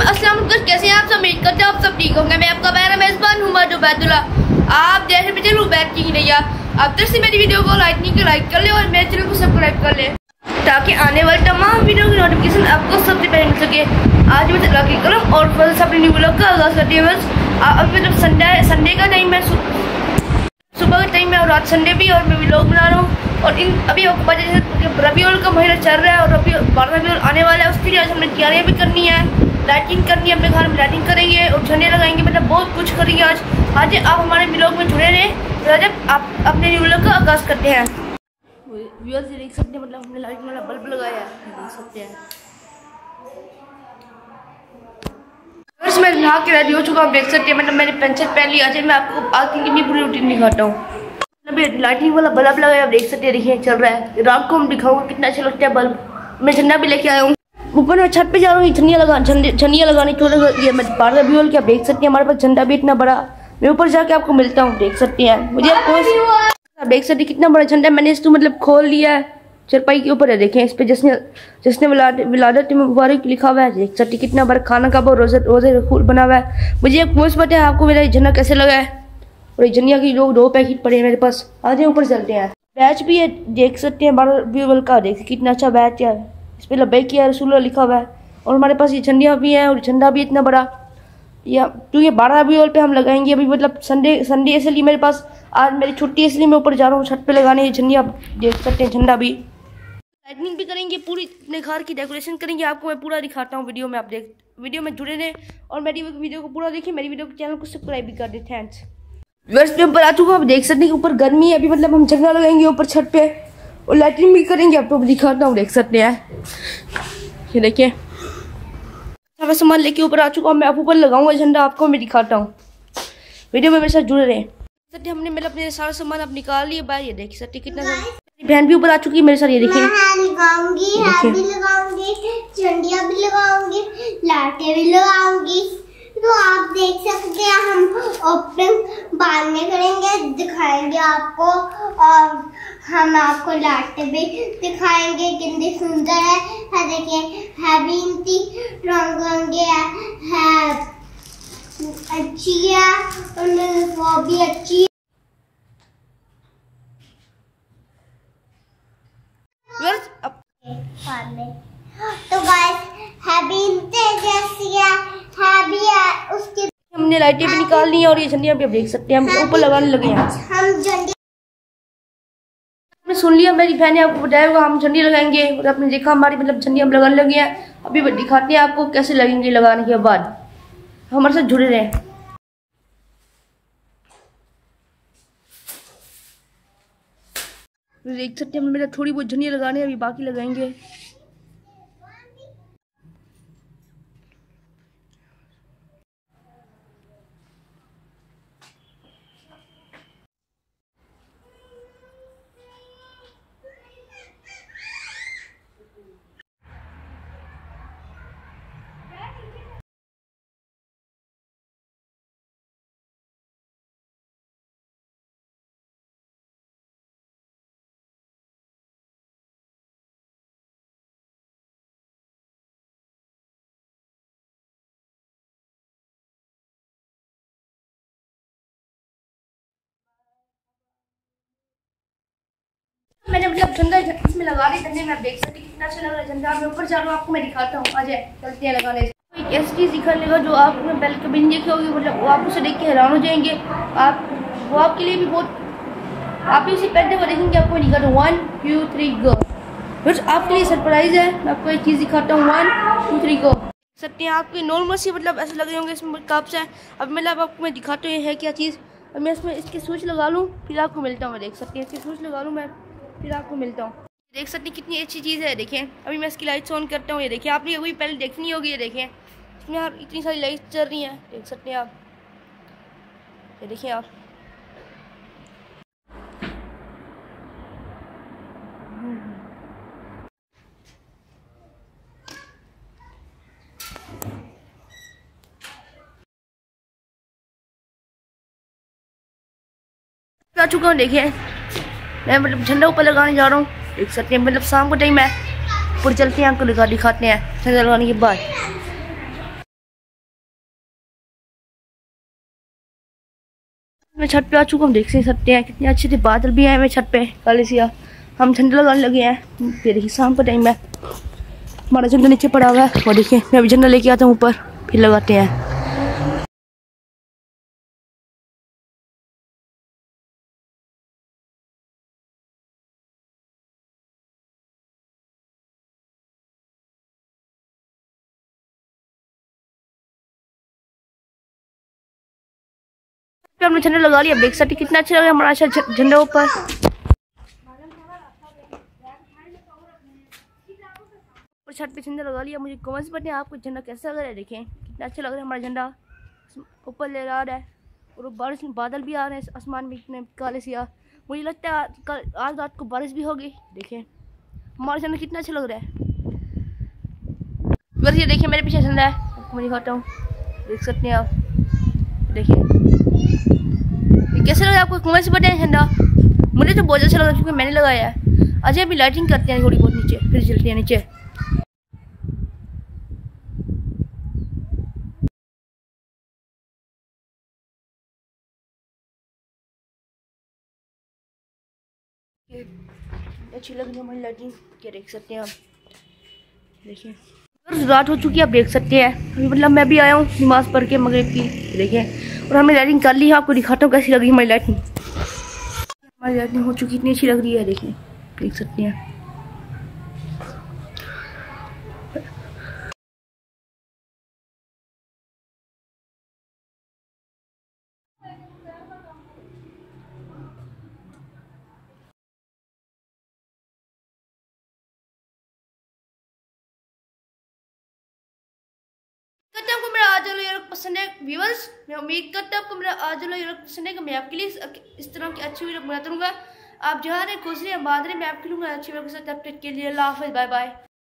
अस्सलाम वालेकुम, कैसे हैं आप सब? उम्मीद करते हैं आप सब ठीक होंगे। मैं आपका मेरा मेज़बान हूं उबैदुल्ला। आप जैसे भी चलो बैठ की नहीं आप तरह से मेरी वीडियो को लाइक कर ले और मेरे चैनल को सब्सक्राइब कर ले ताकि आने वाले तमाम वीडियो की नोटिफिकेशन आपको सबसे पहले मिल सके। आज मैं अल्लाह की करम और फजल से अपने न्यू व्लॉग का आगाज़ करते हैं। अब मतलब संडे का टाइम है, सुबह का टाइम है और आज संडे भी और मैं व्लॉग बना रहा हूँ। और अभी रबीउल का महीना चल रहा है और रबीउल आने वाला है। उसके लिए आज हमने तैयारियाँ भी करनी है, लाइटिंग करनी है, अपने घर में लाइटिंग करेंगे और झंडे लगाएंगे, मतलब बहुत कुछ करेंगे आज आप हमारे व्लॉग में जुड़े रहें। रजब आप अपने न्यू व्लॉग का आगाज़ करते हैं। व्यूअर्स देख सकते हैं, मतलब हमने लाइट वाला बल्ब लगाया है, देख सकते हैं। मैं नहा के रेडी हो चुका हूँ, देख सकते हैं। मतलब मैंने पेंसिल पहन ली। आज मैं आपको आज की पूरी रूटीन दिखाता हूँ। मतलब लाइटिंग वाला बल्ब लगाया, आप देख सकते हैं, देखिए चल रहा है। रात को हम दिखाऊंगा कितना अच्छा लगता है बल्ब। मैं झंडा भी लेके आया हूँ। ऊपर मैं छत पे जा रहा हूँ झंडियाँ लगाने छोटे मैं बाहर रबीउल के, आप देख सकते हैं। हमारे पास झंडा भी इतना बड़ा। मैं ऊपर जाके आपको मिलता हूँ, देख सकते हैं। मुझे आप देख सकते हैं कितना बड़ा झंडा मैंने इसको मतलब खोल लिया है, चरपाई के ऊपर है। देखें इस पे जिसने विलादत मुबारक लिखा हुआ है, देख सकते कितना बड़ा खाना का रोजे रसूल बना हुआ है। मुझे एक पोस्ट पता है आपको मेरा झंडा कैसे लगा है। और झंडिया की लोग 2 पैकेट पड़े हैं मेरे पास। आज ऊपर चलते हैं। बैच भी है, देख सकते हैं, 12 रबीउल का। देख कितना अच्छा बैच है, इस पर लब्बैक या रसूल लिखा हुआ है। और हमारे पास ये झंडियाँ भी हैं और झंडा भी इतना बड़ा। या तो ये 12 रबीउल पे हम लगाएंगे। अभी मतलब संडे इसलिए मेरे पास आज मेरी छुट्टी, इसलिए मैं ऊपर जा रहा हूँ छत पे लगाने ये झंडियाँ। देख सकते हैं झंडा भी, लाइटनिंग भी करेंगे, पूरी अपने घर की डेकोरेशन करेंगे। आपको मैं पूरा दिखाता हूँ वीडियो में। आप वीडियो में जुड़े रहें और मेरी वीडियो को पूरा देखिए। मेरी वीडियो के चैनल को सब्सक्राइब भी कर दे। थैंक्स। वर्ष पे ऊपर आ चुका हूँ, आप देख सकते हैं ऊपर गर्मी है। अभी मतलब हम झंडा लगाएंगे ऊपर छत पे और लाइटिंग भी करेंगे। आपको दिखाता हूँ, देख सकते हैं, ये देखिए सारा सामान लेके ऊपर आ चुका हूँ। मैं आप ऊपर लगाऊंगा झंडा, आपको मैं दिखाता हूँ। वीडियो में मेरे साथ जुड़े रहे। हमने मतलब अपने सारा सामान अब निकाल लिया बाहर। ये देख सकते कितना बहन भी ऊपर आ चुकी है मेरे साथ। ये देखिए झंडियाँ भी लगाऊंगी, लाइटें भी लगाऊंगी। तो आप देख सकते हैं हम ओपन बाद में करेंगे, दिखाएंगे आपको। और हम आपको लाइटें भी दिखाएंगे कितनी सुंदर है। देखिए है भी इतनी रंग रंगे है, अच्छी है, वो भी अच्छी है। तो गाइस उसके हमने लाइटें भी निकाल ली हैं और ये झंडियाँ भी आप देख सकते हैं हम ऊपर लगाने लगे हैं। हम झंडी आपने सुन लिया, मेरी बहन ने आपको बताया होगा हम झंडी लगाएंगे। और आपने देखा हमारी मतलब झंडियाँ हम लगाने लगे हैं। अभी दिखाते हैं आपको कैसे लगेंगे लगाने के बाद। हमारे साथ जुड़े रहें। देख सकते हैं मेरा थोड़ी बहुत झंडियाँ लगाने हैं, अभी बाकी लगाएंगे। मैंने मतलब झंडा इसमें लगा दिया झंडे में। आप देख सकते हैं कितना अच्छा लग रहा है झंडा। मैं ऊपर जा रहा हूँ, आपको मैं दिखाता हूँ। आ जाए चलते हैं लगाने। एक ऐसी चीज़ दिखाने लगा जो आपने पहले कभी नहीं देखी होगी, मतलब वो आप उसे देख के हैरान हो जाएंगे। वो आपके लिए भी बहुत, आप भी उसे पहले वो देखेंगे, आपको मैं दिखाता हूँ। 1 2 3 गो। बस आपके लिए सरप्राइज है, मैं आपको एक चीज़ दिखाता हूँ। 1 2 3 गो। सकते हैं आपके नॉर्मल से मतलब ऐसे लग रहे होंगे, इसमें कप्स है। अब मतलब आपको मैं दिखाता हूँ ये है क्या चीज़। अब मैं इसमें इसके स्विच लगा लूँ फिर आपको मिलता हूँ। देख सकते हैं इसके स्विच लगा लूँ मैं फिर आपको मिलता हूँ। देख सकते हैं कितनी अच्छी चीज़ है। देखें अभी मैं इसकी लाइट्स ऑन करता हूँ। ये देखिए आपने अभी पहले देखनी होगी। ये देखें इसमें यार इतनी सारी लाइट्स चल रही हैं, देख सकते हैं आप। ये देखिए आप, आ चुका हूँ। देखिए मैं मतलब झंडा ऊपर लगाने जा रहा हूँ, देख सकते हैं। मतलब शाम को टाइम है, ऊपर चलते हैं, आपको दिखाते हैं झंडा लगाने के बाद। मैं छत पे आ चुका हूँ, देख सकते हैं कितने अच्छे थे बादल भी आए हुए छत पे काले सिया। हम झंडा लगाने लगे हैं। फिर देखिए शाम का टाइम है, हमारा झंडा नीचे पड़ा हुआ है। और देखिए मैं अभी झंडा लेके आता हूँ ऊपर, फिर लगाते हैं। हमने झंडा लगा लिया, देख सकते कितना अच्छा लग रहा है हमारा झंडा ऊपर। छत पे झंडा लगा लिया। मुझे कमेंट्स बताएं आपको झंडा कैसा लग रहा है। देखें कितना अच्छा लग रहा है हमारा झंडा, ऊपर ले रहा है और बारिश बादल भी आ रहे हैं आसमान में इतने काले सिया। मुझे लगता है आज रात को बारिश भी होगी। देखें हमारा झंडा कितना अच्छा लग रहा है। बस ये देखिए मेरे पीछे झंडा है, आपको मैं दिखाता हूँ, देख सकते हैं आप। देखिए ये कैसे लग रहा है आपको, कमेंट्स बताएं झंडा। मुझे तो बहुत अच्छा लग रहा है क्योंकि मैंने लगाया है। अजय अभी लाइटिंग करते हैं थोड़ी बहुत नीचे, फिर चलते हैं नीचे। अच्छी लग रही है हमारी लाइटिंग, क्या देख सकते हैं आप। देखिए रात हो चुकी है, आप देख सकते हैं। अभी मतलब मैं भी आया हूँ नमाज पढ़ के मगरिब की। देखिए और हमने लाइटिंग कर ली है, आपको दिखाता हूँ कैसी लग रही है हमारी लाइटिंग। हमारी लाइटिंग हो चुकी, इतनी अच्छी लग रही है। देखिए देख सकते हैं। करता हूँ मेरा आज वाला वीडियो पसंद है व्यूअर्स। मैं उम्मीद करता हूँ आपको मेरा आज वाला वीडियो पसंद है कि मैं आपके लिए इस तरह की अच्छी वीडियो बनाता रहूँगा। आप जहाँ रहे खुश रहे, आबाद रहे, मैं आपके लिए अच्छी वीडियो के साथ। तब तक के लिए अल्लाह हाफ़िज़, बाय बाय।